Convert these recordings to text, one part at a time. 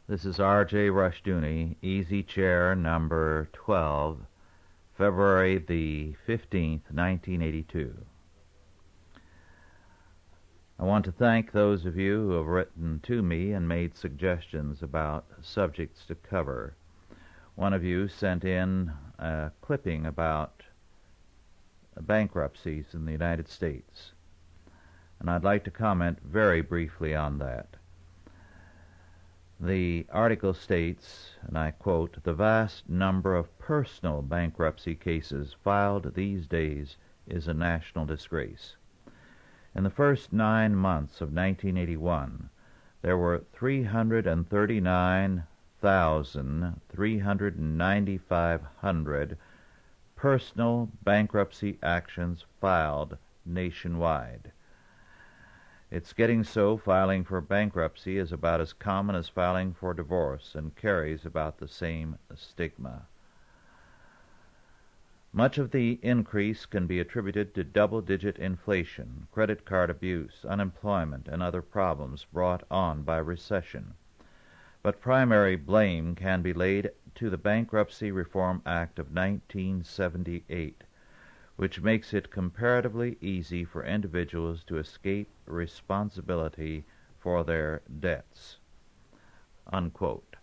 This is R.J. Rushdoony, Easy Chair number 12, February the 15th, 1982. I want to thank those of you who have written to me and made suggestions about subjects to cover. One of you sent in a clipping about bankruptcies in the United States, and I'd like to comment very briefly on that. The article states, and I quote, "The vast number of personal bankruptcy cases filed these days is a national disgrace. In the first 9 months of 1981, there were 339,395 personal bankruptcy actions filed nationwide. It's getting so filing for bankruptcy is about as common as filing for divorce and carries about the same stigma. Much of the increase can be attributed to double-digit inflation, credit card abuse, unemployment, and other problems brought on by recession. But primary blame can be laid to the Bankruptcy Reform Act of 1978, which makes it comparatively easy for individuals to escape responsibility for their debts." Unquote.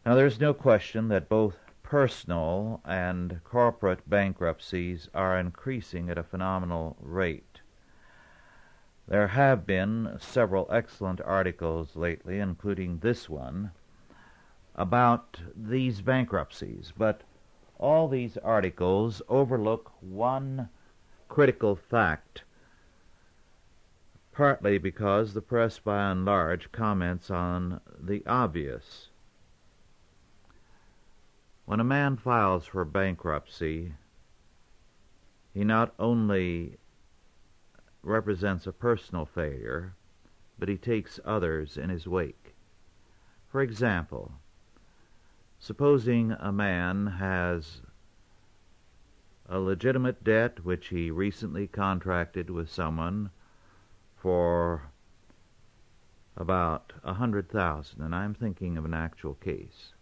Now, there's no question that both personal and corporate bankruptcies are increasing at a phenomenal rate. There have been several excellent articles lately, including this one, about these bankruptcies, but all these articles overlook one critical fact, partly because the press by and large comments on the obvious. When a man files for bankruptcy, he not only represents a personal failure, but he takes others in his wake. For example, supposing a man has a legitimate debt which he recently contracted with someone for about $100,000, and I'm thinking of an actual case.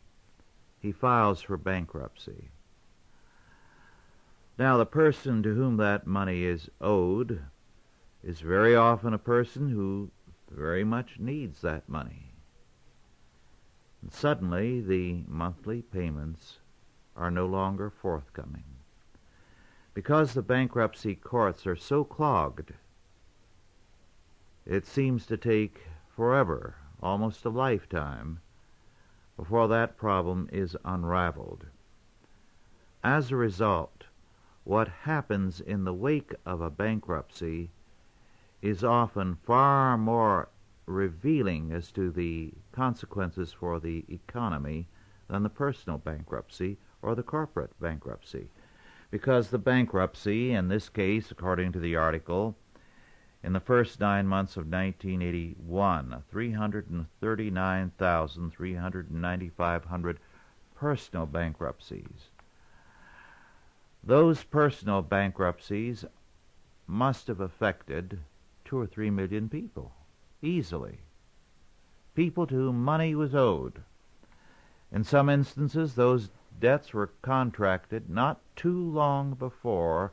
He files for bankruptcy. Now, the person to whom that money is owed is very often a person who very much needs that money. And suddenly, the monthly payments are no longer forthcoming. Because the bankruptcy courts are so clogged, it seems to take forever, almost a lifetime, before that problem is unraveled. As a result, what happens in the wake of a bankruptcy is often far more revealing as to the consequences for the economy than the personal bankruptcy or the corporate bankruptcy. Because the bankruptcy, in this case, according to the article, in the first 9 months of 1981, 339,395 personal bankruptcies. Those personal bankruptcies must have affected 2 or 3 million people, easily. People to whom money was owed. In some instances, those debts were contracted not too long before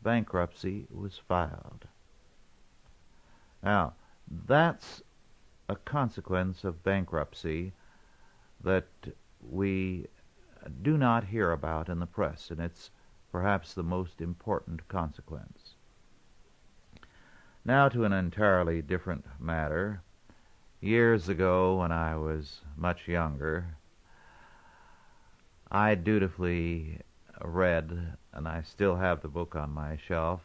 bankruptcy was filed. Now, that's a consequence of bankruptcy that we do not hear about in the press, and it's perhaps the most important consequence. Now to an entirely different matter. Years ago, when I was much younger, I dutifully read, and I still have the book on my shelf,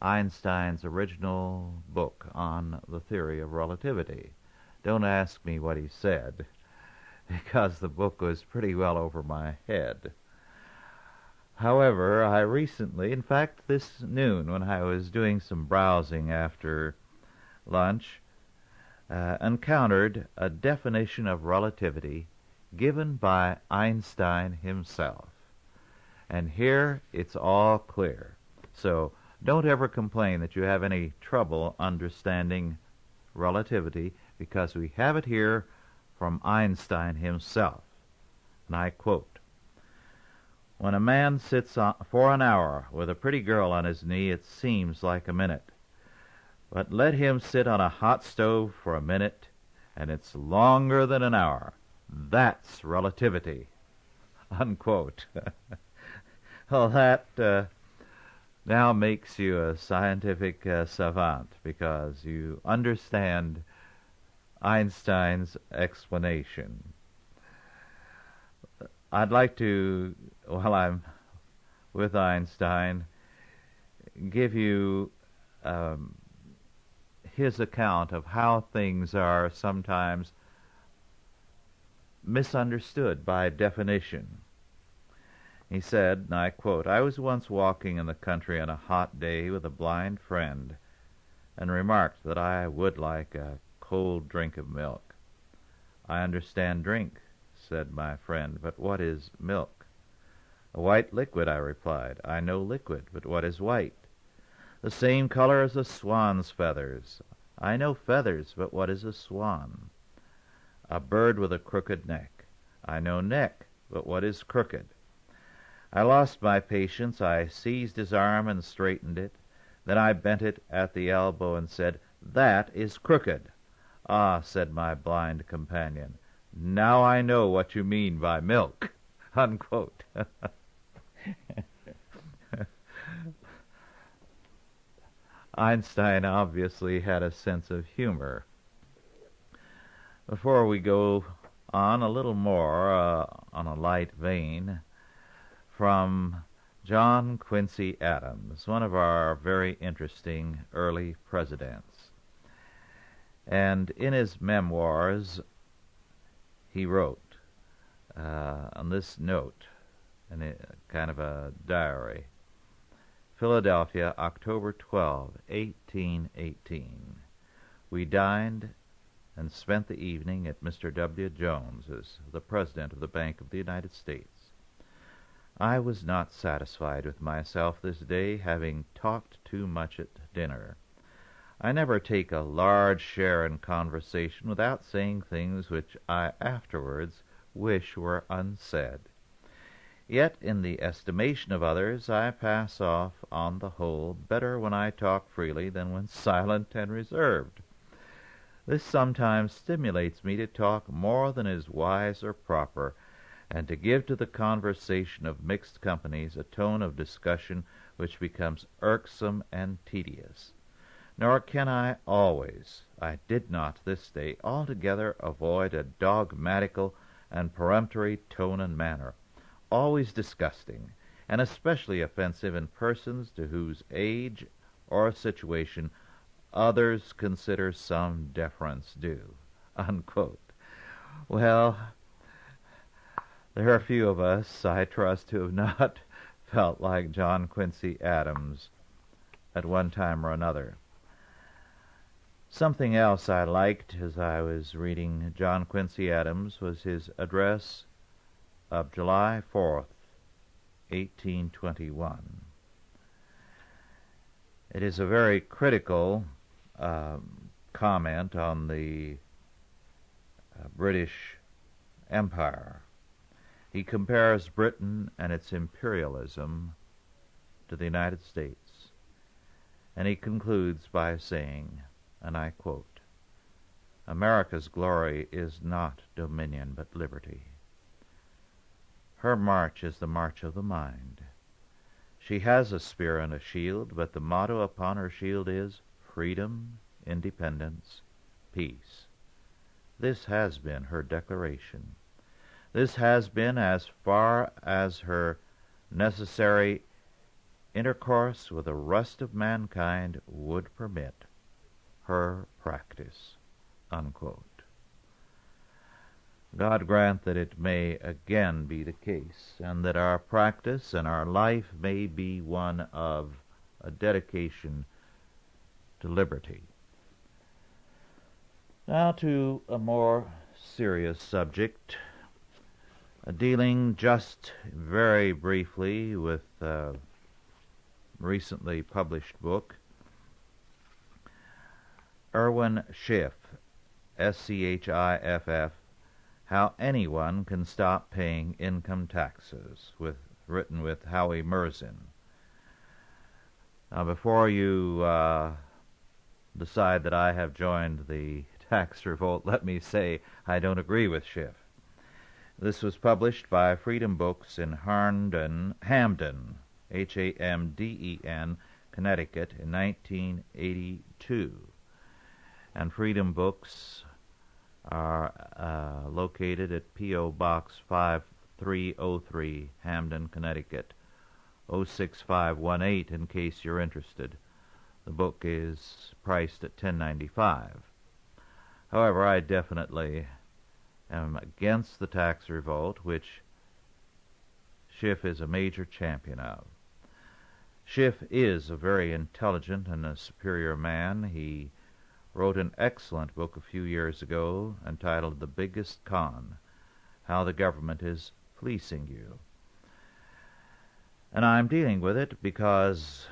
Einstein's original book on the theory of relativity. Don't ask me what he said, because the book was pretty well over my head. However, I recently, in fact this noon, when I was doing some browsing after lunch, encountered a definition of relativity given by Einstein himself. And here it's all clear. So don't ever complain that you have any trouble understanding relativity, because we have it here from Einstein himself, and I quote, "When a man sits for an hour with a pretty girl on his knee, it seems like a minute. But let him sit on a hot stove for a minute, and it's longer than an hour. That's relativity." Unquote. Well, that now makes you a scientific savant, because you understand Einstein's explanation. I'd like to, while I'm with Einstein, give you his account of how things are sometimes misunderstood by definition. He said, and I quote, "I was once walking in the country on a hot day with a blind friend, and remarked that I would like a cold drink of milk. 'I understand drink,' said my friend, 'but what is milk?' 'A white liquid,' I replied. 'I know liquid, but what is white?' 'The same color as a swan's feathers.' 'I know feathers, but what is a swan?' 'A bird with a crooked neck.' 'I know neck, but what is crooked?' I lost my patience. I seized his arm and straightened it. Then I bent it at the elbow and said, 'That is crooked.' 'Ah,' said my blind companion, 'now I know what you mean by milk.'" Unquote. Einstein obviously had a sense of humor. Before we go on, a little more on a light vein, from John Quincy Adams, one of our very interesting early presidents. And in his memoirs, he wrote on this note, in a kind of a diary, "Philadelphia, October 12, 1818. We dined and spent the evening at Mr. W. Jones's, the President of the Bank of the United States. I was not satisfied with myself this day, having talked too much at dinner. I never take a large share in conversation without saying things which I afterwards wish were unsaid. Yet in the estimation of others I pass off, on the whole, better when I talk freely than when silent and reserved. This sometimes stimulates me to talk more than is wise or proper, and to give to the conversation of mixed companies a tone of discussion which becomes irksome and tedious. Nor can I always, I did not this day, altogether avoid a dogmatical and peremptory tone and manner, always disgusting, and especially offensive in persons to whose age or situation others consider some deference due." Unquote. Well, there are a few of us, I trust, who have not felt like John Quincy Adams at one time or another. Something else I liked as I was reading John Quincy Adams was his address of July 4th, 1821. It is a very critical comment on the British Empire. He compares Britain and its imperialism to the United States, and he concludes by saying, and I quote, "America's glory is not dominion but liberty. Her march is the march of the mind. She has a spear and a shield, but the motto upon her shield is freedom, independence, peace. This has been her declaration. This has been, as far as her necessary intercourse with the rest of mankind would permit, her practice." Unquote. God grant that it may again be the case, and that our practice and our life may be one of a dedication to liberty. Now to a more serious subject, dealing just very briefly with a recently published book. Erwin Schiff, Schiff, How Anyone Can Stop Paying Income Taxes, written with Howie Merzin. Now, before you decide that I have joined the tax revolt, let me say I don't agree with Schiff. This was published by Freedom Books in Hamden, Hamden, Connecticut, in 1982. And Freedom Books are located at P.O. Box 5303, Hamden, Connecticut, 06518, in case you're interested. The book is priced at $10.95. However, I definitely am against the tax revolt, which Schiff is a major champion of. Schiff is a very intelligent and a superior man. He wrote an excellent book a few years ago entitled The Biggest Con: How the Government is Fleecing You. And I'm dealing with it because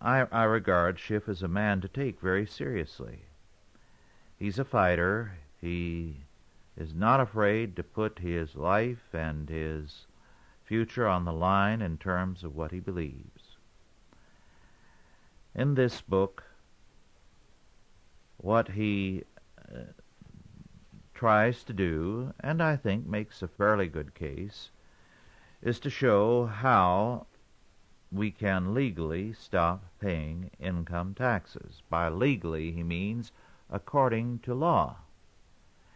I regard Schiff as a man to take very seriously. He's a fighter. He is not afraid to put his life and his future on the line in terms of what he believes. In this book, what he tries to do, and I think makes a fairly good case, is to show how we can legally stop paying income taxes. By legally, he means according to law,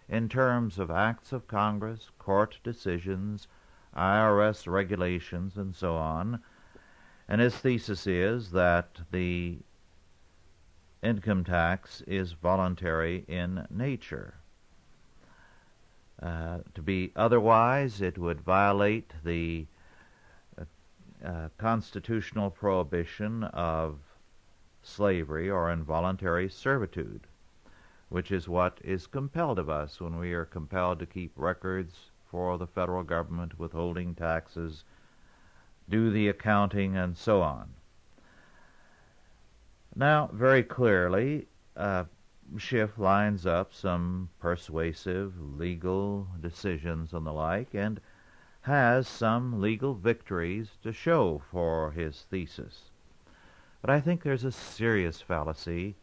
in terms of acts of Congress, court decisions, IRS regulations, and so on. And his thesis is that the income tax is voluntary in nature. To be otherwise, it would violate the constitutional prohibition of slavery or involuntary servitude, which is what is compelled of us when we are compelled to keep records for the federal government, withholding taxes, do the accounting, and so on. Now, very clearly, Schiff lines up some persuasive legal decisions and the like, and has some legal victories to show for his thesis. But I think there's a serious fallacy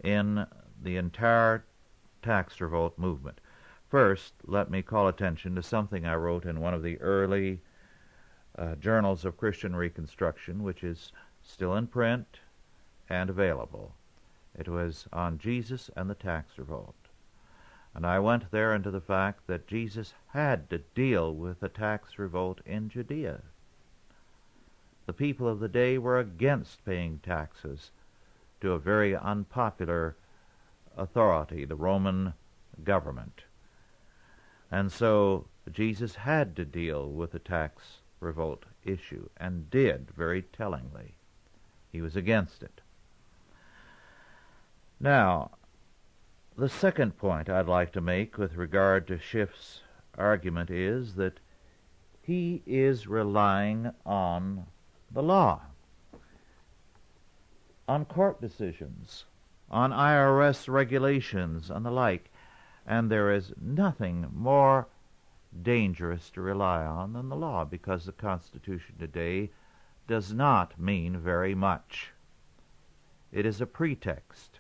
in the entire tax revolt movement. First, let me call attention to something I wrote in one of the early journals of Christian Reconstruction, which is still in print and available. It was on Jesus and the tax revolt. And I went there into the fact that Jesus had to deal with the tax revolt in Judea. The people of the day were against paying taxes to a very unpopular authority, the Roman government. And so Jesus had to deal with the tax revolt issue, and did very tellingly. He was against it. Now, the second point I'd like to make with regard to Schiff's argument is that he is relying on the law, on court decisions, on IRS regulations and the like, and there is nothing more dangerous to rely on than the law, because the Constitution today does not mean very much. It is a pretext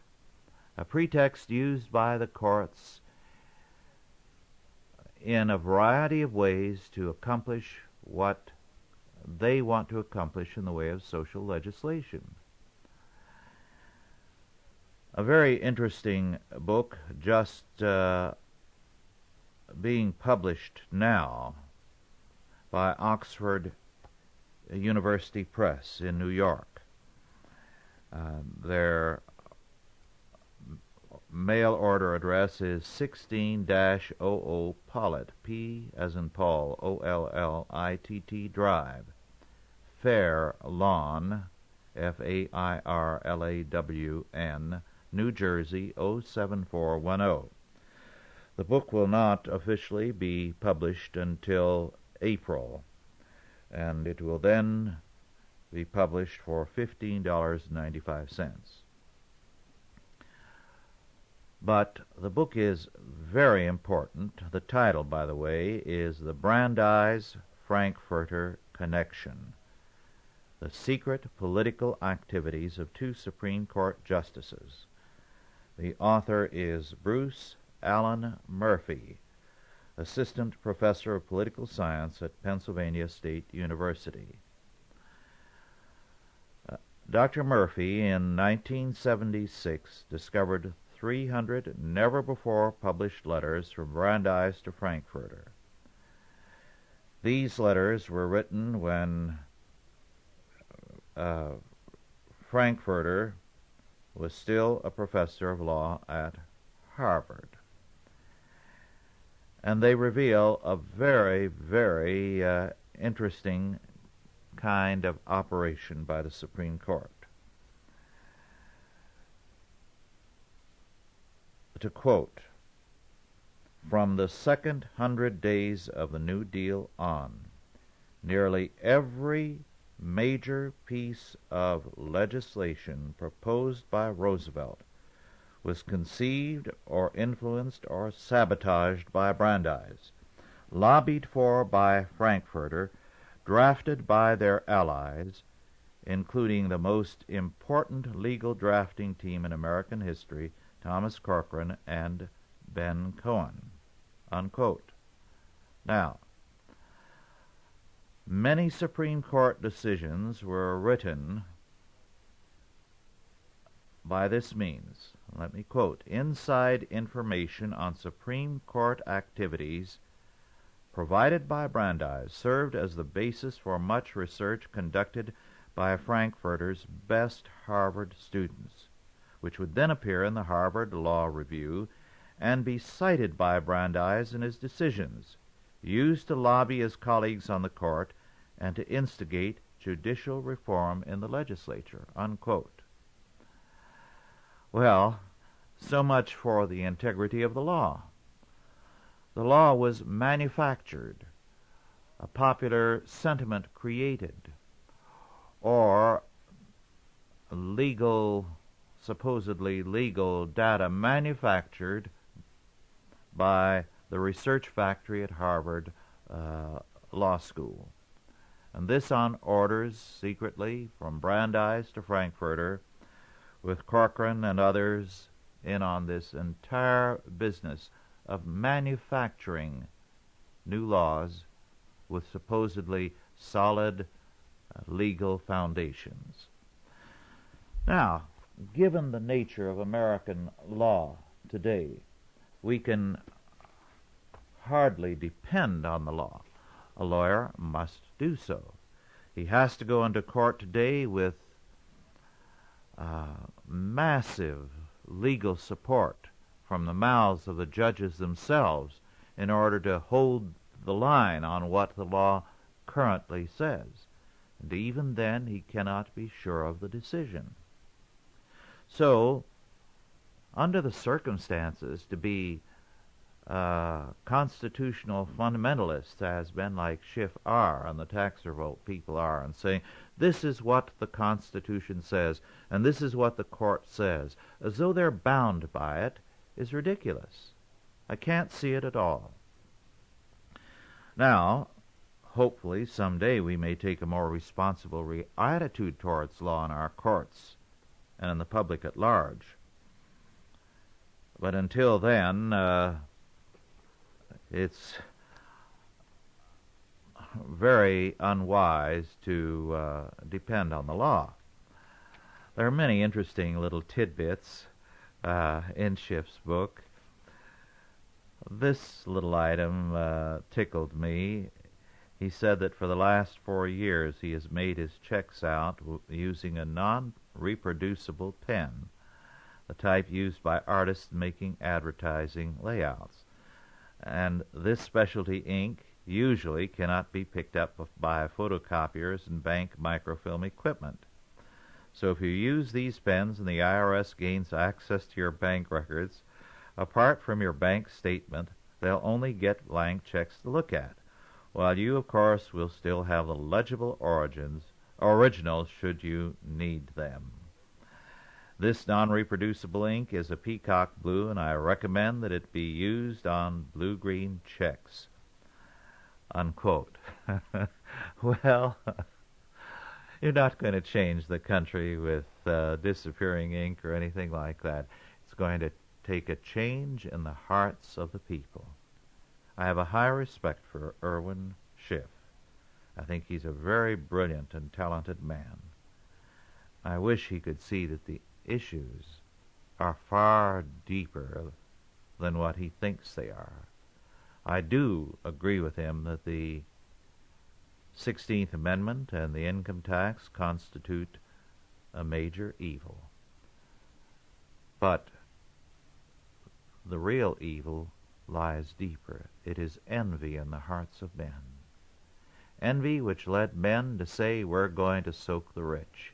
used by the courts in a variety of ways to accomplish what they want to accomplish in the way of social legislation. A very interesting book just being published now by Oxford University Press in New York. Their mail order address is 16-00 Pollitt, P as in Paul, O-L-L-I-T-T Drive, Fair Lawn, F-A-I-R-L-A-W-N, New Jersey, 07410. The book will not officially be published until April, and it will then be published for $15.95. But the book is very important. The title, by the way, is The Brandeis-Frankfurter Connection: The Secret Political Activities of Two Supreme Court Justices. The author is Bruce Allen Murphy, Assistant Professor of Political Science at Pennsylvania State University. Dr. Murphy, in 1976, discovered 300 never-before-published letters from Brandeis to Frankfurter. These letters were written when Frankfurter was still a professor of law at Harvard. And they reveal a very, very interesting kind of operation by the Supreme Court. To quote, "From the second 100 days of the New Deal on, nearly every major piece of legislation proposed by Roosevelt was conceived or influenced or sabotaged by Brandeis, lobbied for by Frankfurter, drafted by their allies, including the most important legal drafting team in American history, Thomas Corcoran and Ben Cohen," unquote. Now, many Supreme Court decisions were written by this means. Let me quote, "Inside information on Supreme Court activities provided by Brandeis served as the basis for much research conducted by Frankfurter's best Harvard students, which would then appear in the Harvard Law Review and be cited by Brandeis in his decisions, used to lobby his colleagues on the court and to instigate judicial reform in the legislature," unquote. Well, so much for the integrity of the law. The law was manufactured, a popular sentiment created, or supposedly legal data manufactured by the research factory at Harvard Law School. And this on orders secretly from Brandeis to Frankfurter, with Corcoran and others in on this entire business of manufacturing new laws with supposedly solid legal foundations. Now, given the nature of American law today, we can hardly depend on the law. A lawyer must do so. He has to go into court today with massive legal support from the mouths of the judges themselves in order to hold the line on what the law currently says. And even then, he cannot be sure of the decision. So, under the circumstances, to be constitutional fundamentalists, as men like Schiff are and the tax revolt people are, and saying, this is what the Constitution says, and this is what the court says, as though they're bound by it, is ridiculous. I can't see it at all. Now, hopefully someday we may take a more responsible attitude towards law in our courts and in the public at large. But until then, it's very unwise to depend on the law. There are many interesting little tidbits in Schiff's book. This little item tickled me. He said that for the last 4 years he has made his checks out using a non-reproducible pen, the type used by artists making advertising layouts. And this specialty ink usually cannot be picked up by photocopiers and bank microfilm equipment. So if you use these pens and the IRS gains access to your bank records, apart from your bank statement, they'll only get blank checks to look at, while you, of course, will still have the legible originals should you need them. This non-reproducible ink is a peacock blue, and I recommend that it be used on blue-green checks. Unquote. Well, you're not going to change the country with disappearing ink or anything like that. It's going to take a change in the hearts of the people. I have a high respect for Irwin Schiff. I think he's a very brilliant and talented man. I wish he could see that the issues are far deeper than what he thinks they are. I do agree with him that the 16th Amendment and the income tax constitute a major evil. But the real evil lies deeper. It is envy in the hearts of men. Envy which led men to say, we're going to soak the rich.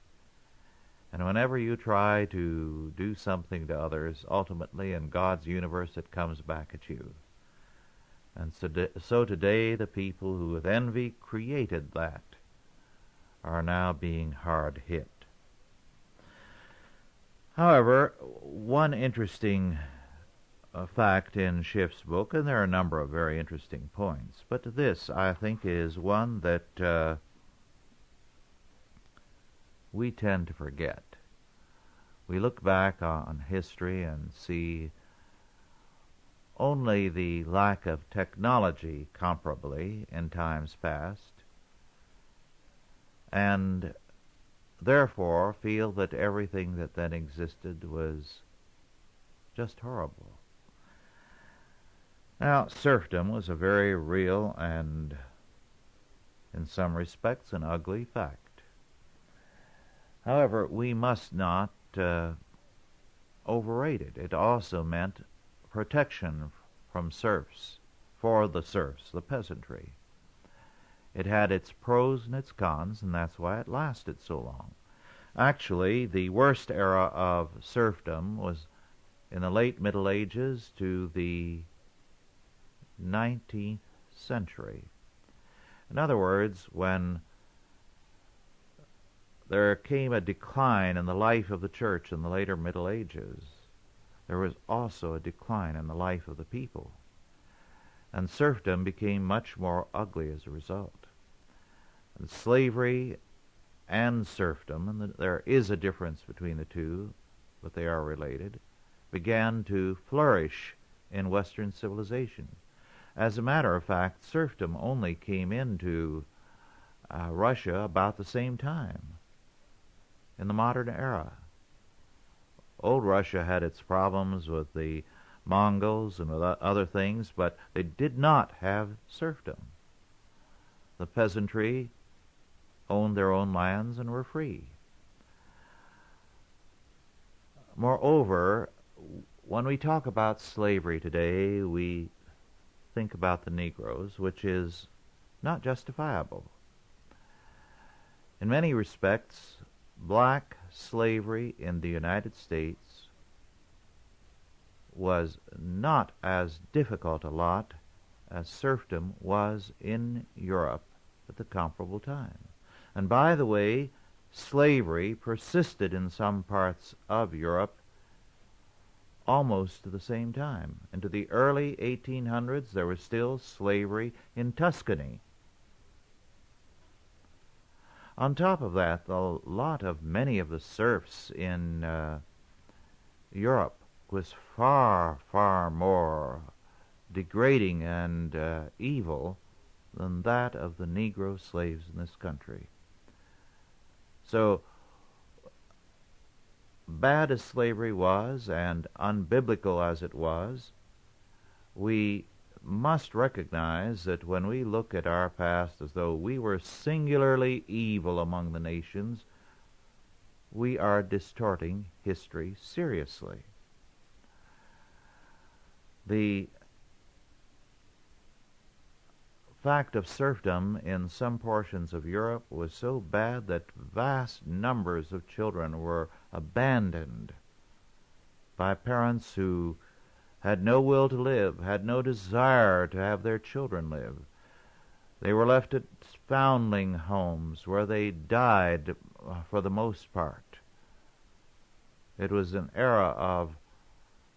And whenever you try to do something to others, ultimately in God's universe it comes back at you. And so today the people who with envy created that are now being hard hit. However, one interesting fact in Schiff's book, and there are a number of very interesting points, but this, I think, is one that we tend to forget. We look back on history and see only the lack of technology comparably in times past, and therefore feel that everything that then existed was just horrible. Now, serfdom was a very real and, in some respects, an ugly fact. However, we must not overrate it. It also meant protection from serfs, for the serfs, the peasantry. It had its pros and its cons, and that's why it lasted so long. Actually, the worst era of serfdom was in the late Middle Ages to the 19th century. In other words, when there came a decline in the life of the church in the later Middle Ages, there was also a decline in the life of the people. And serfdom became much more ugly as a result. And slavery and serfdom, and there is a difference between the two, but they are related, began to flourish in Western civilization. As a matter of fact, serfdom only came into Russia about the same time, in the modern era. Old Russia had its problems with the Mongols and with other things, but they did not have serfdom. The peasantry owned their own lands and were free. Moreover, when we talk about slavery today, we think about the Negroes, which is not justifiable. In many respects, black slavery in the United States was not as difficult a lot as serfdom was in Europe at the comparable time. And by the way, slavery persisted in some parts of Europe almost to the same time. Into the early 1800s, there was still slavery in Tuscany. On top of that, the lot of many of the serfs in Europe was far, far more degrading and evil than that of the Negro slaves in this country. So, bad as slavery was and unbiblical as it was, we must recognize that when we look at our past as though we were singularly evil among the nations, we are distorting history seriously. The fact of serfdom in some portions of Europe was so bad that vast numbers of children were abandoned by parents who had no will to live, had no desire to have their children live. They were left at foundling homes where they died for the most part. It was an era of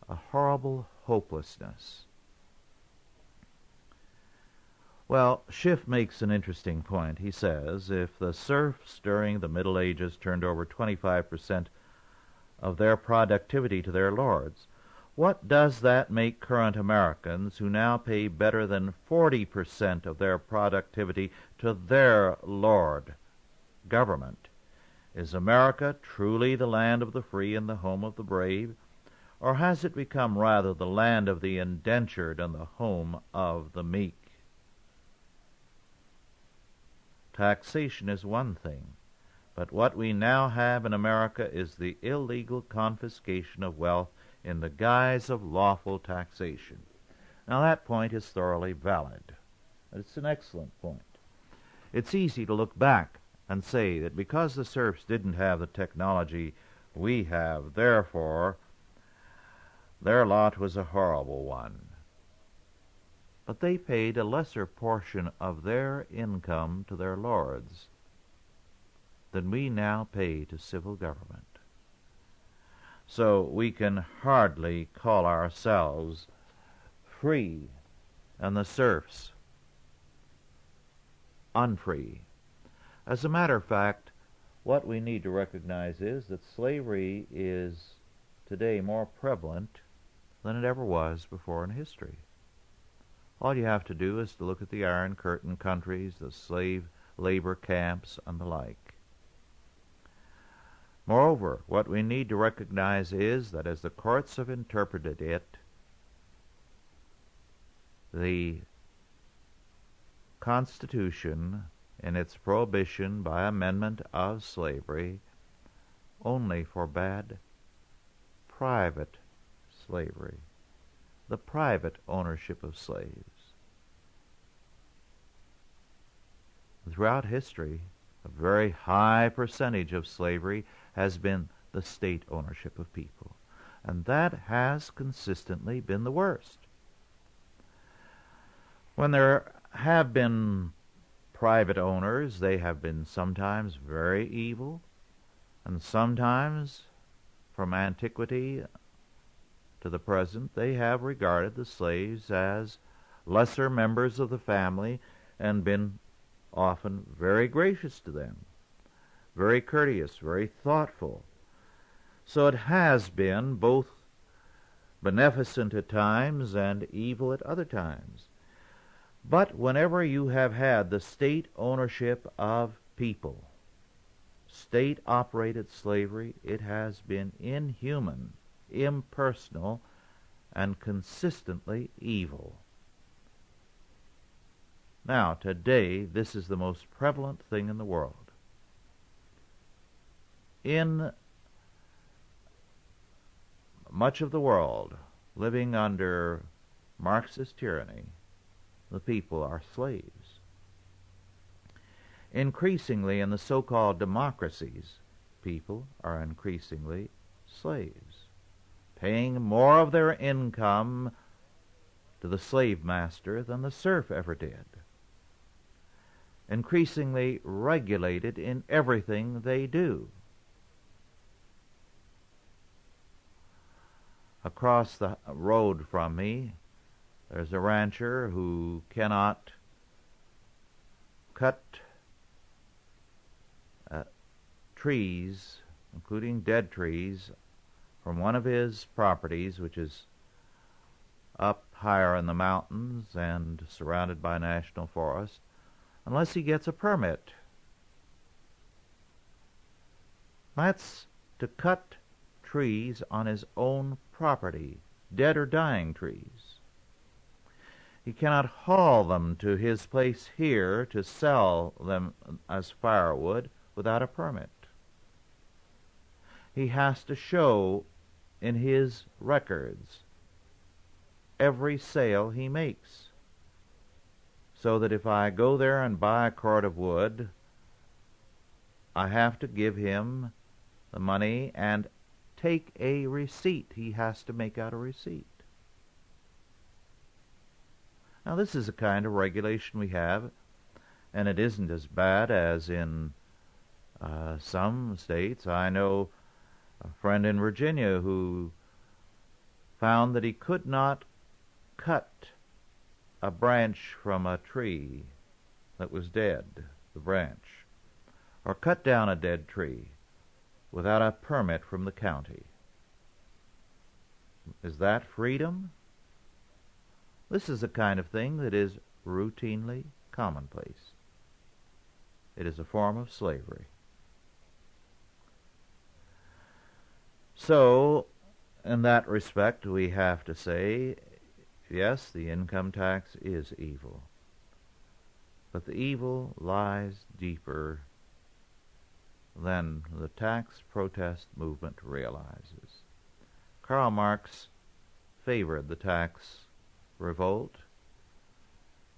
a horrible hopelessness. Well, Schiff makes an interesting point. He says, if the serfs during the Middle Ages turned over 25% of their productivity to their lords, what does that make current Americans who now pay better than 40% of their productivity to their lord, government? Is America truly the land of the free and the home of the brave? Or has it become rather the land of the indentured and the home of the meek? Taxation is one thing, but what we now have in America is the illegal confiscation of wealth in the guise of lawful taxation. Now that point is thoroughly valid. It's an excellent point. It's easy to look back and say that because the serfs didn't have the technology we have, therefore their lot was a horrible one. But they paid a lesser portion of their income to their lords than we now pay to civil government. So we can hardly call ourselves free and the serfs unfree. As a matter of fact, what we need to recognize is that slavery is today more prevalent than it ever was before in history. All you have to do is to look at the Iron Curtain countries, the slave labor camps, and the like. Moreover, what we need to recognize is that as the courts have interpreted it, the Constitution, in its prohibition by amendment of slavery, only forbade private slavery, the private ownership of slaves. Throughout history, a very high percentage of slavery has been the state ownership of people, and that has consistently been the worst. When there have been private owners, they have been sometimes very evil, and sometimes, from antiquity to the present, they have regarded the slaves as lesser members of the family and been often very gracious to them, very courteous, very thoughtful. So it has been both beneficent at times and evil at other times. But whenever you have had the state ownership of people, state-operated slavery, it has been inhuman, impersonal, and consistently evil. Now, today, this is the most prevalent thing in the world. In much of the world, living under Marxist tyranny, the people are slaves. Increasingly, in the so-called democracies, people are increasingly slaves, paying more of their income to the slave master than the serf ever did, increasingly regulated in everything they do. Across the road from me, there's a rancher who cannot cut trees, including dead trees, from one of his properties, which is up higher in the mountains and surrounded by national forest, unless he gets a permit. That's to cut trees on his own property, dead or dying trees. He cannot haul them to his place here to sell them as firewood without a permit. He has to show in his records every sale he makes, so that if I go there and buy a cord of wood, I have to give him the money and take a receipt. He has to make out a receipt. Now, this is a kind of regulation we have, and it isn't as bad as in some states. I know a friend in Virginia who found that he could not cut a branch from a tree that was dead, the branch, or cut down a dead tree without a permit from the county. Is that freedom? This is the kind of thing that is routinely commonplace. It is a form of slavery. So, in that respect, we have to say, yes, the income tax is evil. But the evil lies deeper than the tax protest movement realizes. Karl Marx favored the tax revolt.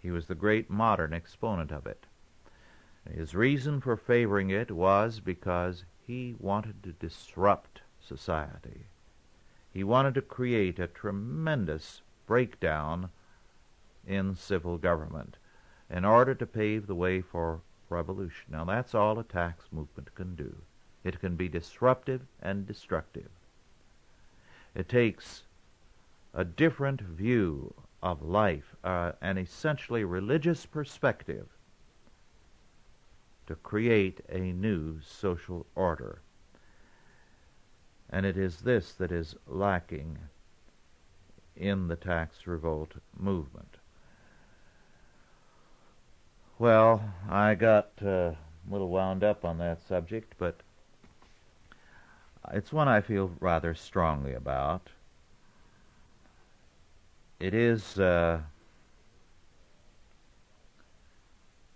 He was the great modern exponent of it. His reason for favoring it was because he wanted to disrupt society. He wanted to create a tremendous breakdown in civil government in order to pave the way for revolution. Now, that's all a tax movement can do. It can be disruptive and destructive. It takes a different view of life, an essentially religious perspective, to create a new social order. And it is this that is lacking in the tax revolt movement. Well, I got a little wound up on that subject, but it's one I feel rather strongly about. It is a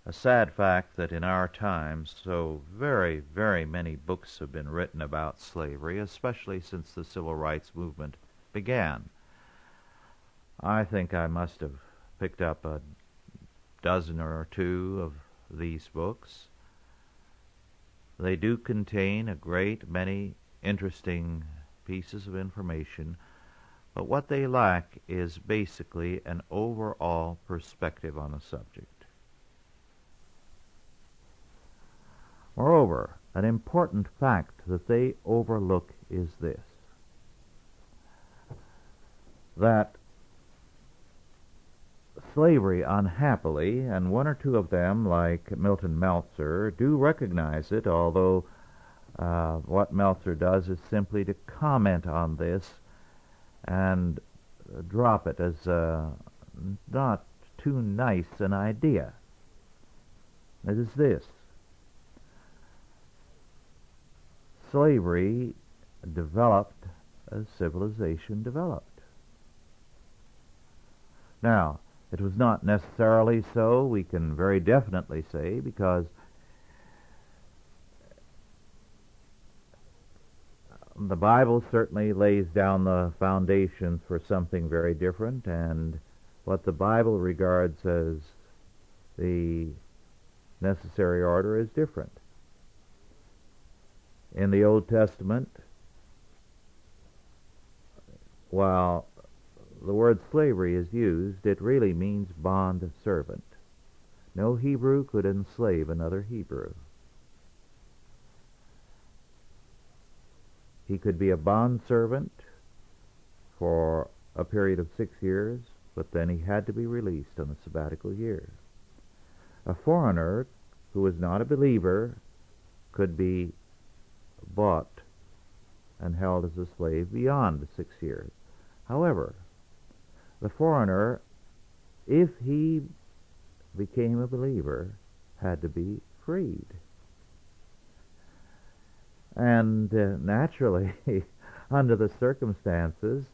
sad fact that in our times so very, very many books have been written about slavery, especially since the civil rights movement began. I think I must have picked up a dozen or two of these books. They do contain a great many interesting pieces of information, but what they lack is basically an overall perspective on the subject. Moreover, an important fact that they overlook is this, that slavery, unhappily, and one or two of them, like Milton Meltzer, do recognize it, although what Meltzer does is simply to comment on this and drop it as not too nice an idea. It is this: slavery developed as civilization developed. Now, it was not necessarily so, we can very definitely say, because the Bible certainly lays down the foundations for something very different, and what the Bible regards as the necessary order is different. In the Old Testament, while the word slavery is used, it really means bond servant. No Hebrew could enslave another Hebrew. He could be a bond servant for a period of 6 years, but then he had to be released on the sabbatical year. A foreigner who was not a believer could be bought and held as a slave beyond the 6 years. However, the foreigner, if he became a believer, had to be freed. And naturally, under the circumstances,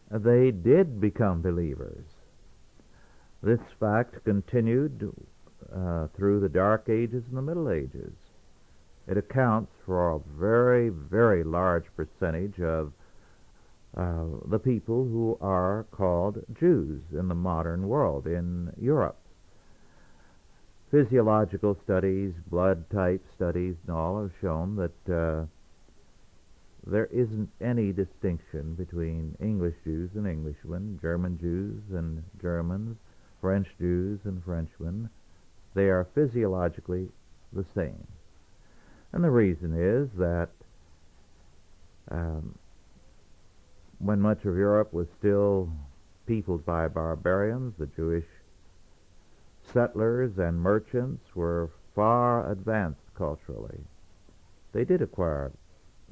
they did become believers. This fact continued through the Dark Ages and the Middle Ages. It accounts for a very, very large percentage of the people who are called Jews in the modern world, in Europe. Physiological studies, blood type studies, and all have shown that there isn't any distinction between English Jews and Englishmen, German Jews and Germans, French Jews and Frenchmen. They are physiologically the same. And the reason is that Um, when much of Europe was still peopled by barbarians, the Jewish settlers and merchants were far advanced culturally. They did acquire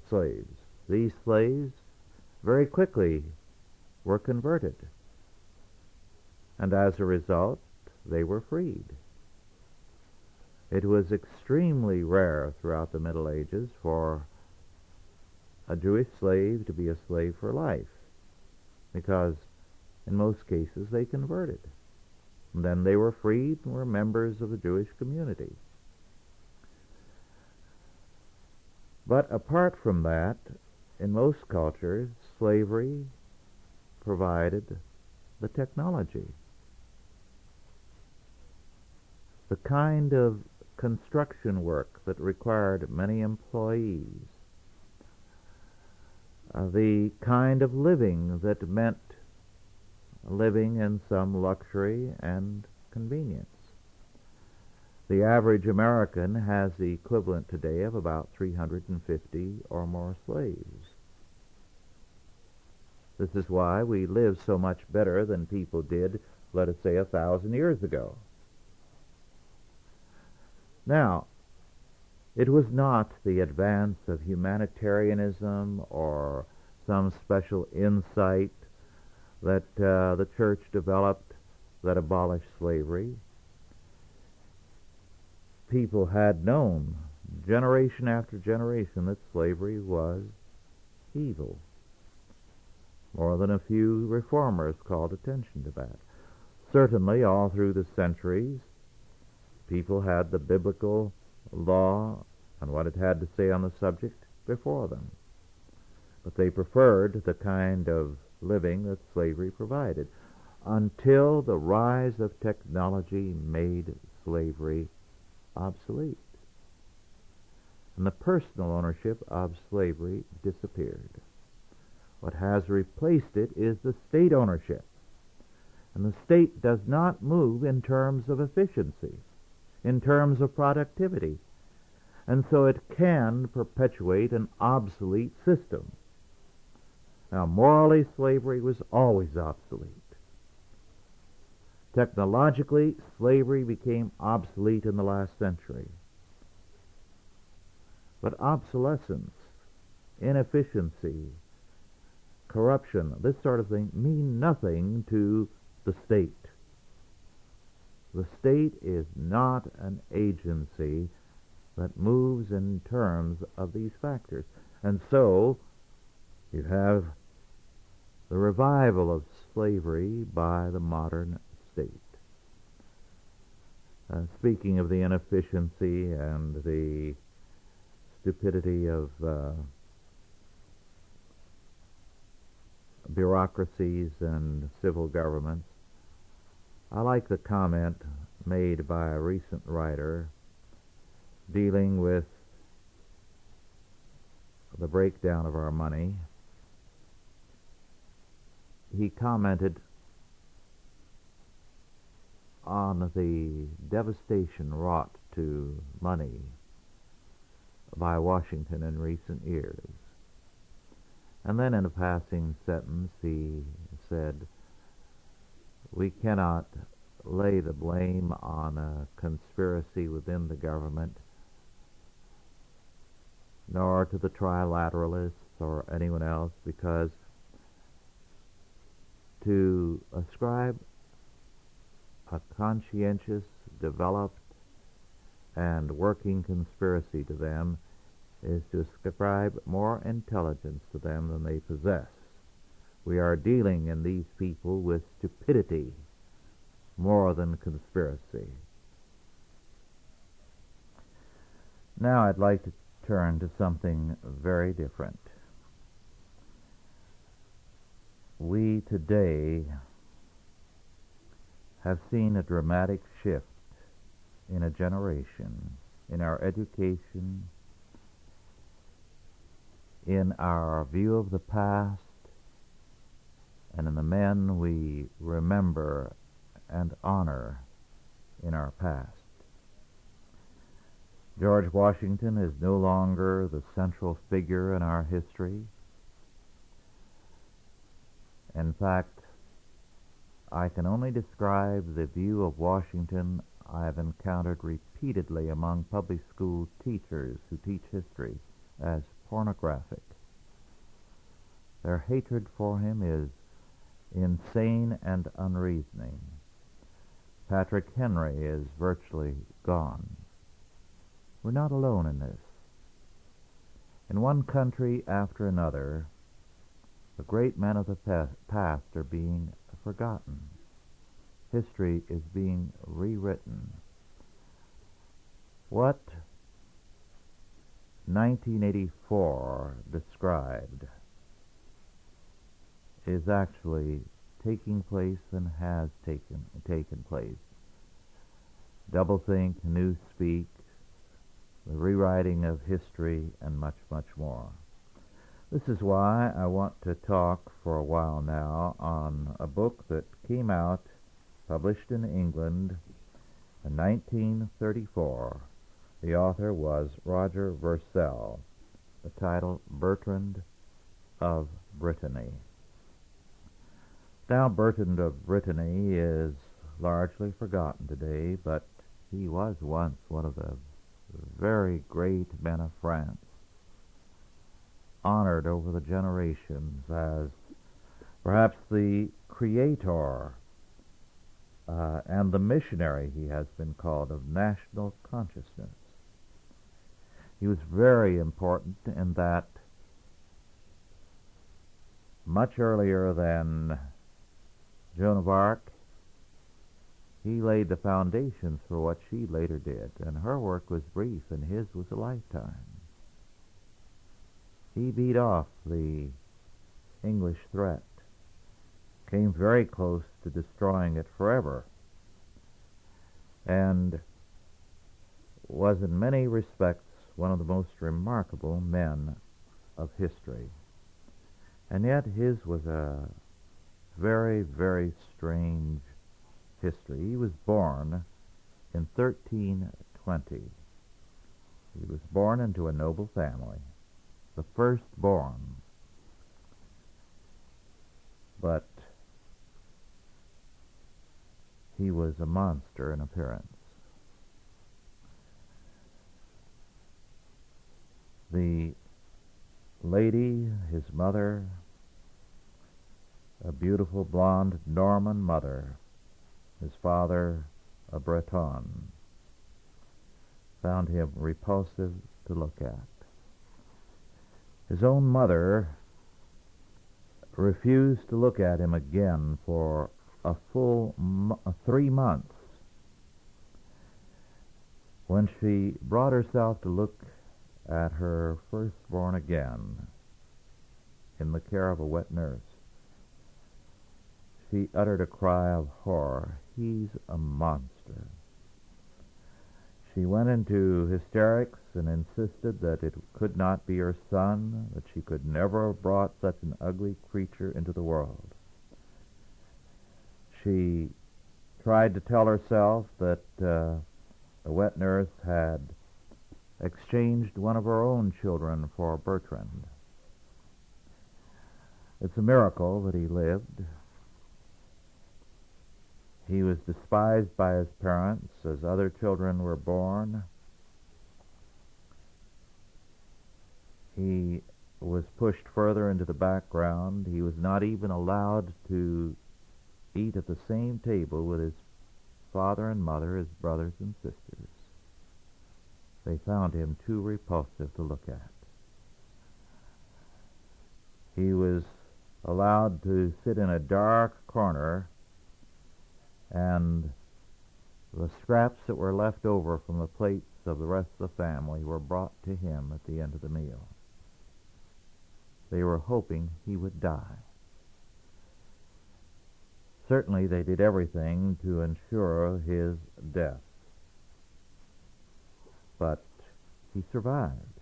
slaves. These slaves very quickly were converted, and as a result, they were freed. It was extremely rare throughout the Middle Ages for a Jewish slave to be a slave for life, because in most cases they converted. And then they were freed and were members of the Jewish community. But apart from that, in most cultures, slavery provided the technology. The kind of construction work that required many employees, the kind of living that meant living in some luxury and convenience. The average American has the equivalent today of about 350 or more slaves. This is why we live so much better than people did, let us say, 1,000 years ago. Now, it was not the advance of humanitarianism or some special insight that the church developed that abolished slavery. People had known, generation after generation, that slavery was evil. More than a few reformers called attention to that. Certainly, all through the centuries, people had the biblical law and what it had to say on the subject before them. But they preferred the kind of living that slavery provided, until the rise of technology made slavery obsolete. And the personal ownership of slavery disappeared. What has replaced it is the state ownership. And the state does not move in terms of efficiency, in terms of productivity. And so it can perpetuate an obsolete system. Now, morally, slavery was always obsolete. Technologically, slavery became obsolete in the last century. But obsolescence, inefficiency, corruption, this sort of thing, mean nothing to the state. The state is not an agency that moves in terms of these factors. And so, you have the revival of slavery by the modern state. Speaking of the inefficiency and the stupidity of bureaucracies and civil governments, I like the comment made by a recent writer dealing with the breakdown of our money. He commented on the devastation wrought to money by Washington in recent years. And then in a passing sentence he said, "We cannot lay the blame on a conspiracy within the government, nor to the trilateralists or anyone else, because to ascribe a conscientious, developed, and working conspiracy to them is to ascribe more intelligence to them than they possess. We are dealing in these people with stupidity more than conspiracy." Now I'd like to turn to something very different. We today have seen a dramatic shift in a generation, in our education, in our view of the past, and in the men we remember and honor in our past. George Washington is no longer the central figure in our history. In fact, I can only describe the view of Washington I have encountered repeatedly among public school teachers who teach history as pornographic. Their hatred for him is insane and unreasoning. Patrick Henry is virtually gone. We're not alone in this. In one country after another, the great men of the past are being forgotten. History is being rewritten. What 1984 described is actually taking place and has taken place. Doublethink, newspeak, the rewriting of history, and much, much more. This is why I want to talk for a while now on a book that came out, published in England in 1934. The author was Roger Vercel. The title, Burton of Brittany. Now, Burton of Brittany is largely forgotten today, but he was once one of the very great men of France, honored over the generations as perhaps the creator and the missionary, he has been called, of national consciousness. He was very important in that much earlier than Joan of Arc, he laid the foundations for what she later did, and her work was brief, and his was a lifetime. He beat off the English threat, came very close to destroying it forever, and was in many respects one of the most remarkable men of history. And yet his was a very, very strange history. He was born in 1320. He was born into a noble family, the firstborn. But he was a monster in appearance. The lady, his mother, a beautiful blonde Norman mother, his father a Breton, found him repulsive to look at. His own mother refused to look at him again for a full 3 months. When she brought herself to look at her firstborn again in the care of a wet nurse, she uttered a cry of horror. He's a monster. She went into hysterics and insisted that it could not be her son, that she could never have brought such an ugly creature into the world. She tried to tell herself that the wet nurse had exchanged one of her own children for Bertrand. It's a miracle that he lived. He was despised by his parents as other children were born. He was pushed further into the background. He was not even allowed to eat at the same table with his father and mother, his brothers and sisters. They found him too repulsive to look at. He was allowed to sit in a dark corner, and the scraps that were left over from the plates of the rest of the family were brought to him at the end of the meal. They were hoping he would die. Certainly they did everything to ensure his death. But he survived.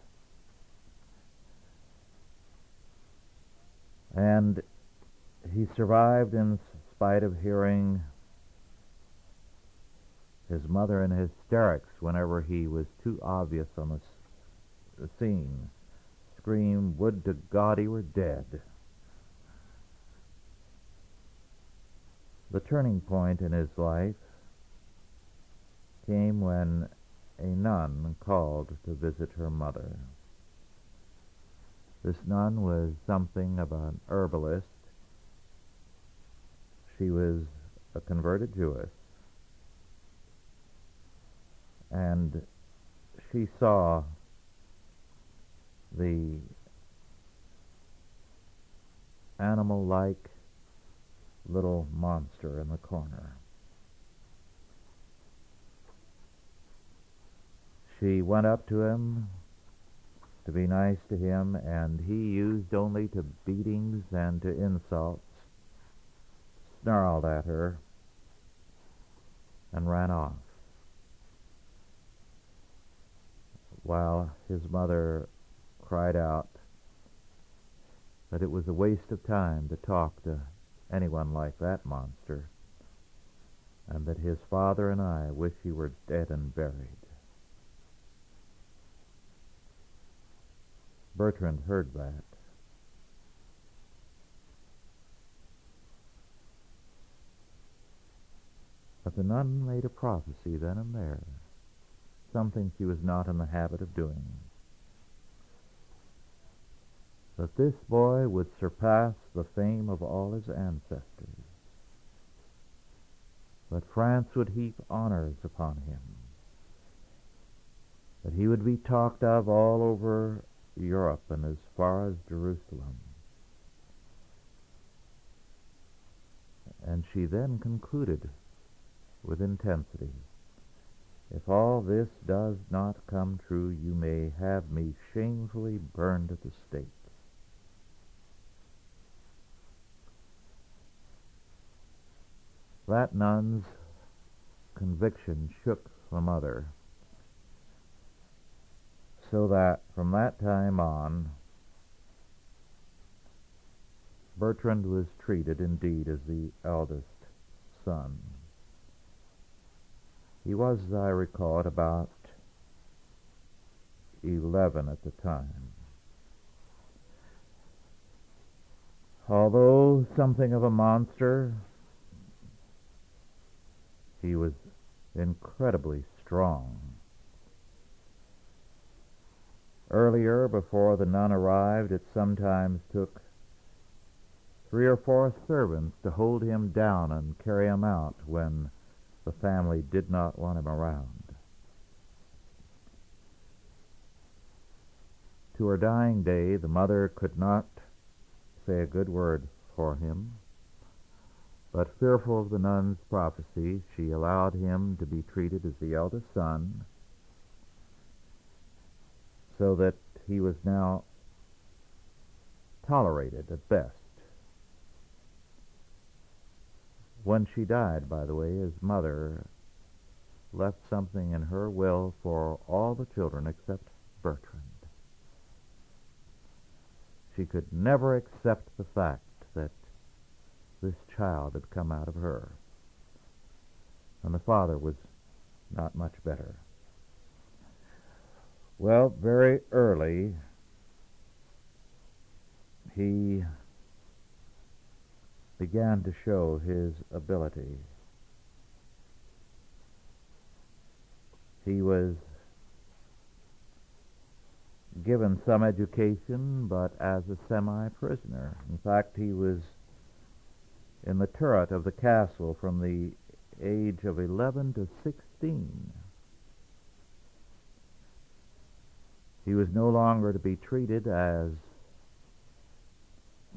And he survived in spite of hearing his mother in hysterics whenever he was too obvious on the scene. Scream, "Would to God he were dead." The turning point in his life came when a nun called to visit her mother. This nun was something of an herbalist. She was a converted Jewess, and she saw the animal-like little monster in the corner. She went up to him to be nice to him, and he used only to beatings and to insults, snarled at her, and ran off, while his mother cried out that it was a waste of time to talk to anyone like that monster, and that his father and I wish he were dead and buried. Bertrand heard that. But the nun made a prophecy then and there, something she was not in the habit of doing, that this boy would surpass the fame of all his ancestors, that France would heap honors upon him, that he would be talked of all over Europe and as far as Jerusalem. And she then concluded with intensity, "If all this does not come true, you may have me shamefully burned at the stake." That nun's conviction shook the mother, so that from that time on, Bertrand was treated indeed as the eldest son. He was, as I recall it, about 11 at the time. Although something of a monster, he was incredibly strong. Earlier, before the nun arrived, it sometimes took 3 or 4 servants to hold him down and carry him out when the family did not want him around. To her dying day, the mother could not say a good word for him, but fearful of the nun's prophecy, she allowed him to be treated as the eldest son, so that he was now tolerated at best. When she died, by the way, his mother left something in her will for all the children except Bertrand. She could never accept the fact that this child had come out of her, and the father was not much better. Well, very early, he began to show his ability. He was given some education, but as a semi-prisoner. In fact, he was in the turret of the castle from the age of 11 to 16. He was no longer to be treated as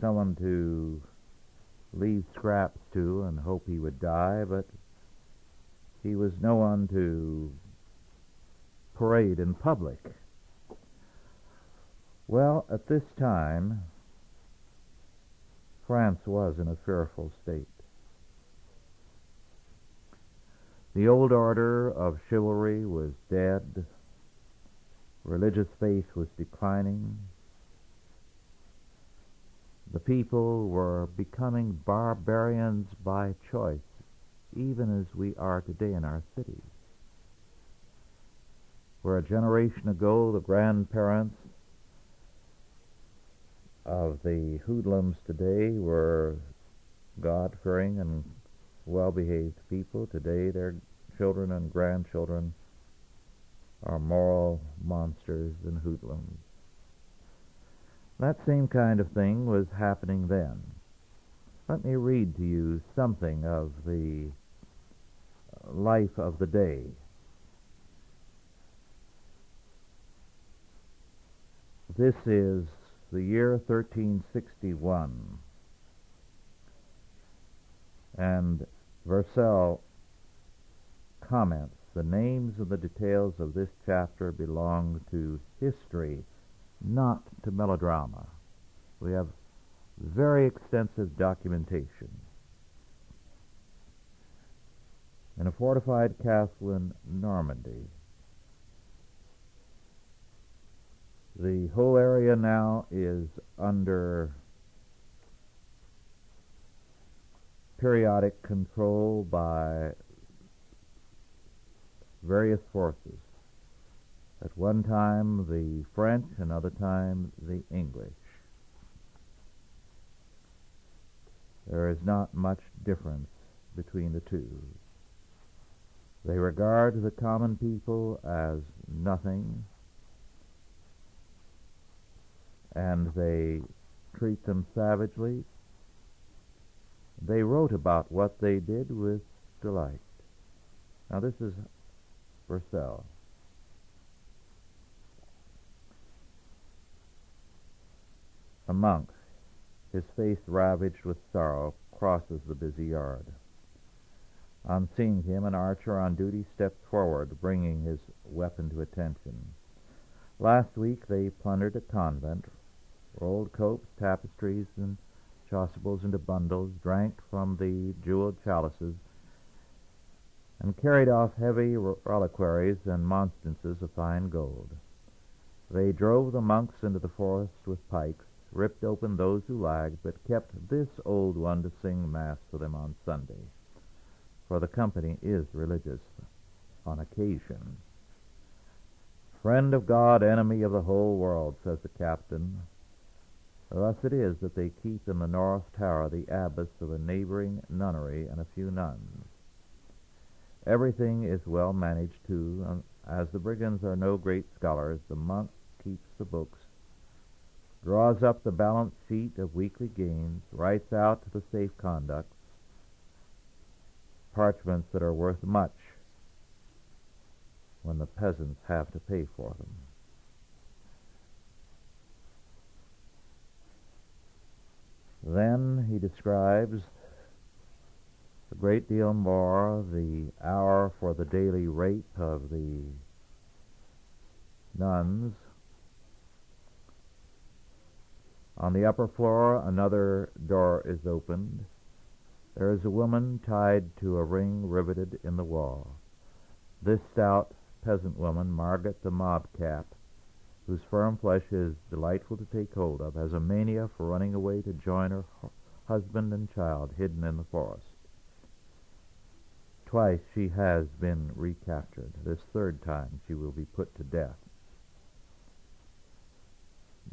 someone to leave scraps to and hope he would die, but he was no one to parade in public. Well, at this time, France was in a fearful state. The old order of chivalry was dead. Religious faith was declining. The people were becoming barbarians by choice, even as we are today in our cities. Where a generation ago the grandparents of the hoodlums today were God-fearing and well-behaved people. Today, their children and grandchildren are moral monsters and hoodlums. That same kind of thing was happening then. Let me read to you something of the life of the day. This is the year 1361, and Vercel comments, the names and the details of this chapter belong to history, not to melodrama. We have very extensive documentation. In a fortified castle in Normandy, the whole area now is under periodic control by various forces. At one time the French, another time the English. There is not much difference between the two. They regard the common people as nothing, and they treat them savagely. They wrote about what they did with delight. Now this is Vercel. A monk, his face ravaged with sorrow, crosses the busy yard. On seeing him, an archer on duty stepped forward, bringing his weapon to attention. Last week they plundered a convent, rolled copes, tapestries, and chasubles into bundles, drank from the jeweled chalices, and carried off heavy reliquaries and monstrances of fine gold. They drove the monks into the forest with pikes, ripped open those who lagged, but kept this old one to sing Mass for them on Sunday, for the company is religious on occasion. Friend of God, enemy of the whole world, says the captain. Thus it is that they keep in the north tower the abbess of a neighboring nunnery and a few nuns. Everything is well managed, too, and as the brigands are no great scholars, the monk keeps the books, draws up the balance sheet of weekly gains, writes out the safe conducts, parchments that are worth much when the peasants have to pay for them. Then he describes a great deal more the hour for the daily rape of the nuns. On the upper floor, another door is opened. There is a woman tied to a ring riveted in the wall. This stout peasant woman, Margaret the Mobcap, whose firm flesh is delightful to take hold of, has a mania for running away to join her husband and child hidden in the forest. Twice she has been recaptured. This third time she will be put to death.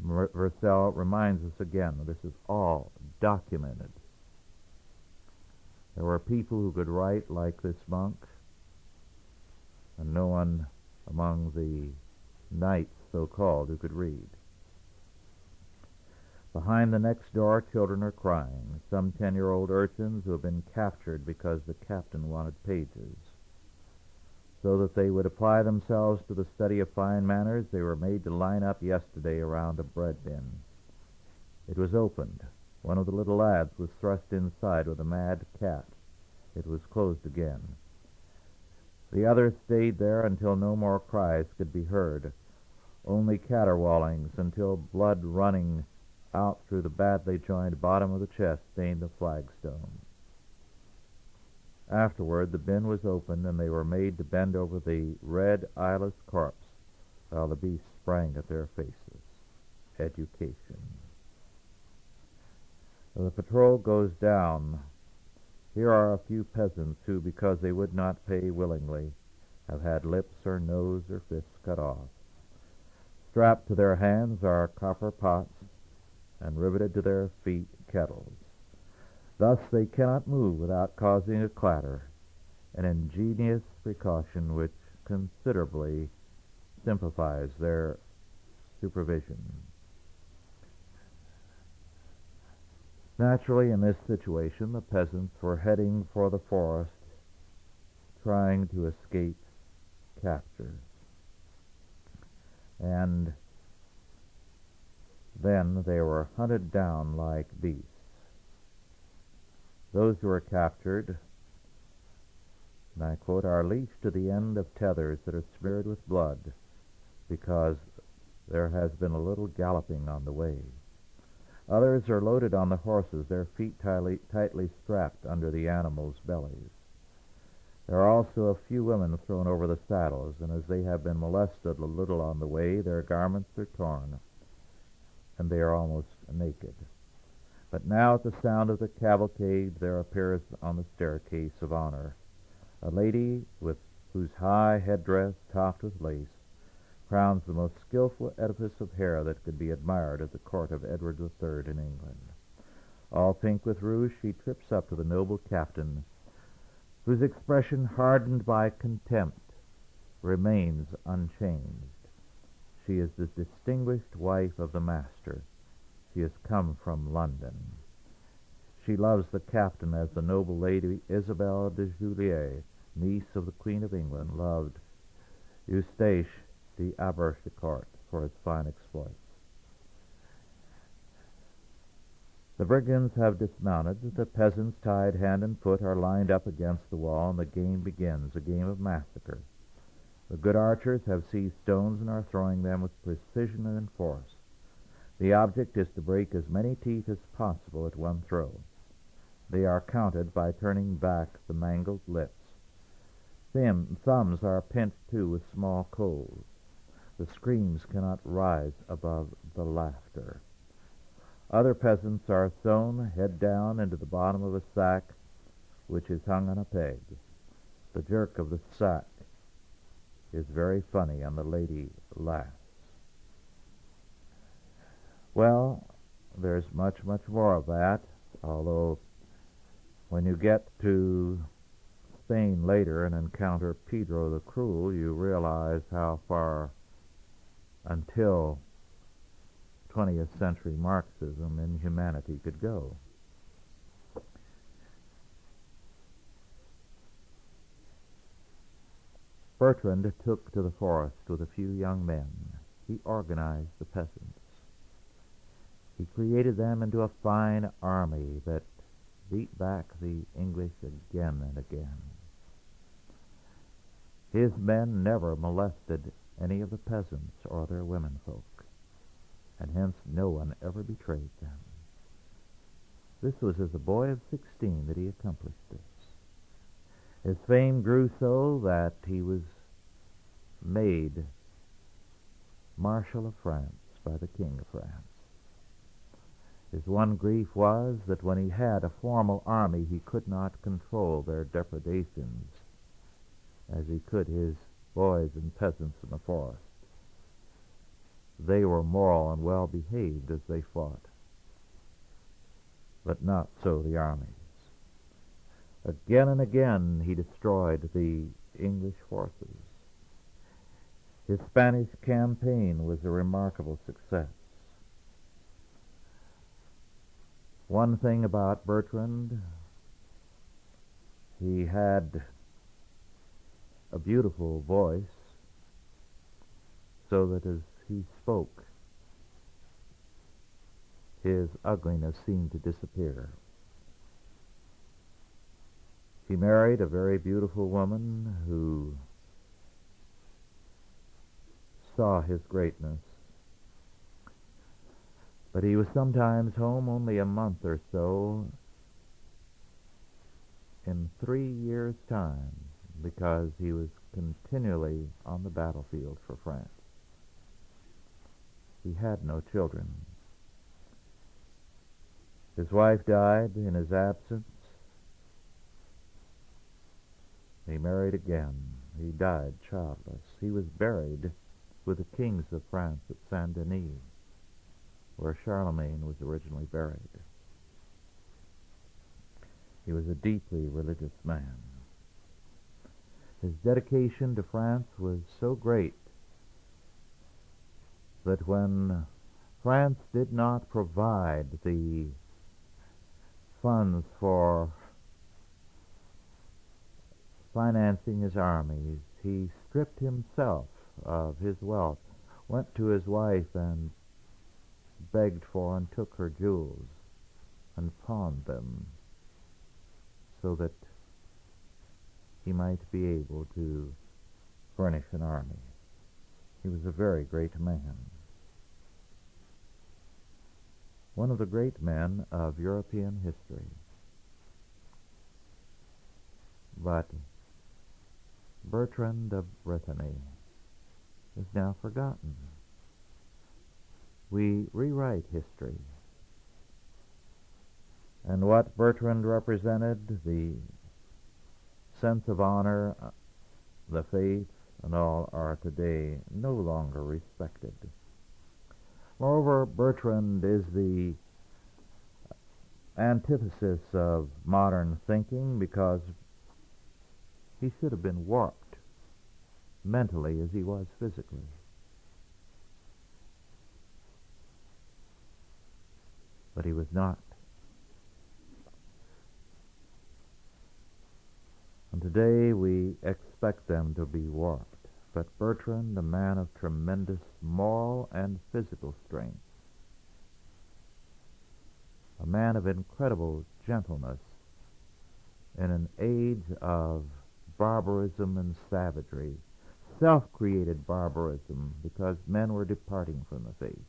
Vercel reminds us again that this is all documented. There were people who could write like this monk, and no one among the knights, so-called, who could read. Behind the next door, children are crying, some 10-year-old urchins who have been captured because the captain wanted pages. So that they would apply themselves to the study of fine manners, they were made to line up yesterday around a bread bin. It was opened. One of the little lads was thrust inside with a mad cat. It was closed again. The others stayed there until no more cries could be heard, only caterwaulings, until blood running out through the badly joined bottom of the chest stained the flagstone. Afterward, the bin was opened, and they were made to bend over the red, eyeless corpse, while the beasts sprang at their faces. Education. The patrol goes down. Here are a few peasants who, because they would not pay willingly, have had lips or nose or fists cut off. Strapped to their hands are copper pots, and riveted to their feet kettles. Thus they cannot move without causing a clatter, an ingenious precaution which considerably simplifies their supervision. Naturally, in this situation, the peasants were heading for the forest, trying to escape capture. And then they were hunted down like beasts. Those who are captured, and I quote, are leashed to the end of tethers that are smeared with blood, because there has been a little galloping on the way. Others are loaded on the horses, their feet tightly strapped under the animals' bellies. There are also a few women thrown over the saddles, and as they have been molested a little on the way, their garments are torn, and they are almost naked. But now at the sound of the cavalcade there appears on the staircase of honor a lady whose high headdress, topped with lace, crowns the most skillful edifice of hair that could be admired at the court of Edward III in England. All pink with rouge, she trips up to the noble captain, whose expression, hardened by contempt, remains unchanged. She is the distinguished wife of the master. She has come from London. She loves the captain as the noble lady Isabel de Juliers, niece of the Queen of England, loved Eustache d'Aberchicourt for his fine exploits. The brigands have dismounted. The peasants, tied hand and foot, are lined up against the wall, and the game begins, a game of massacre. The good archers have seized stones and are throwing them with precision and force. The object is to break as many teeth as possible at one throw. They are counted by turning back the mangled lips. Thumbs are pinched too with small coals. The screams cannot rise above the laughter. Other peasants are thrown head down into the bottom of a sack which is hung on a peg. The jerk of the sack is very funny, and the lady laughs. Well, there's much more of that, although when you get to Spain later and encounter Pedro the Cruel, you realize how far until 20th century Marxism and humanity could go. Bertrand took to the forest with a few young men. He organized the peasants. He created them into a fine army that beat back the English again and again. His men never molested any of the peasants or their womenfolk, and hence no one ever betrayed them. This was as a boy of 16 that he accomplished this. His fame grew so that he was made Marshal of France by the King of France. His one grief was that when he had a formal army, he could not control their depredations as he could his boys and peasants in the forest. They were moral and well-behaved as they fought, but not so the armies. Again and again he destroyed the English forces. His Spanish campaign was a remarkable success. One thing about Bertrand, he had a beautiful voice, so that as he spoke, his ugliness seemed to disappear. He married a very beautiful woman who saw his greatness, but he was sometimes home only a month or so in 3 years' time, because he was continually on the battlefield for France. He had no children. His wife died in his absence. He married again. He died childless. He was buried with the kings of France at Saint-Denis, where Charlemagne was originally buried. He was a deeply religious man. His dedication to France was so great that when France did not provide the funds for financing his armies, he stripped himself of his wealth, went to his wife and begged for and took her jewels and pawned them so that he might be able to furnish an army. He was a very great man. One of the great men of European history. But Bertrand of Brittany is now forgotten. We rewrite history. And what Bertrand represented, the sense of honor, the faith, and all are today no longer respected. Moreover, Bertrand is the antithesis of modern thinking because he should have been warped mentally as he was physically. But he was not. And today we expect them to be warped. But Bertrand, a man of tremendous moral and physical strength, a man of incredible gentleness in an age of barbarism and savagery, self-created barbarism because men were departing from the faith,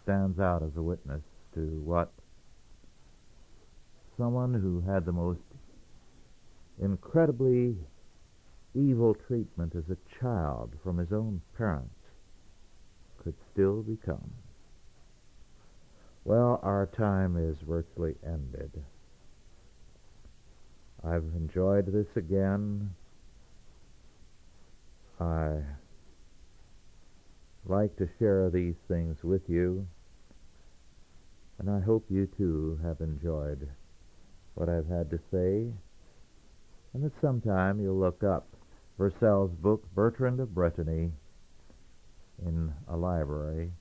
stands out as a witness to what someone who had the most incredibly evil treatment as a child from his own parents could still become. Well, our time is virtually ended. I've enjoyed this again. I like to share these things with you, and I hope you too have enjoyed what I've had to say, and that sometime you'll look up Purcell's book, Bertrand of Brittany, in a library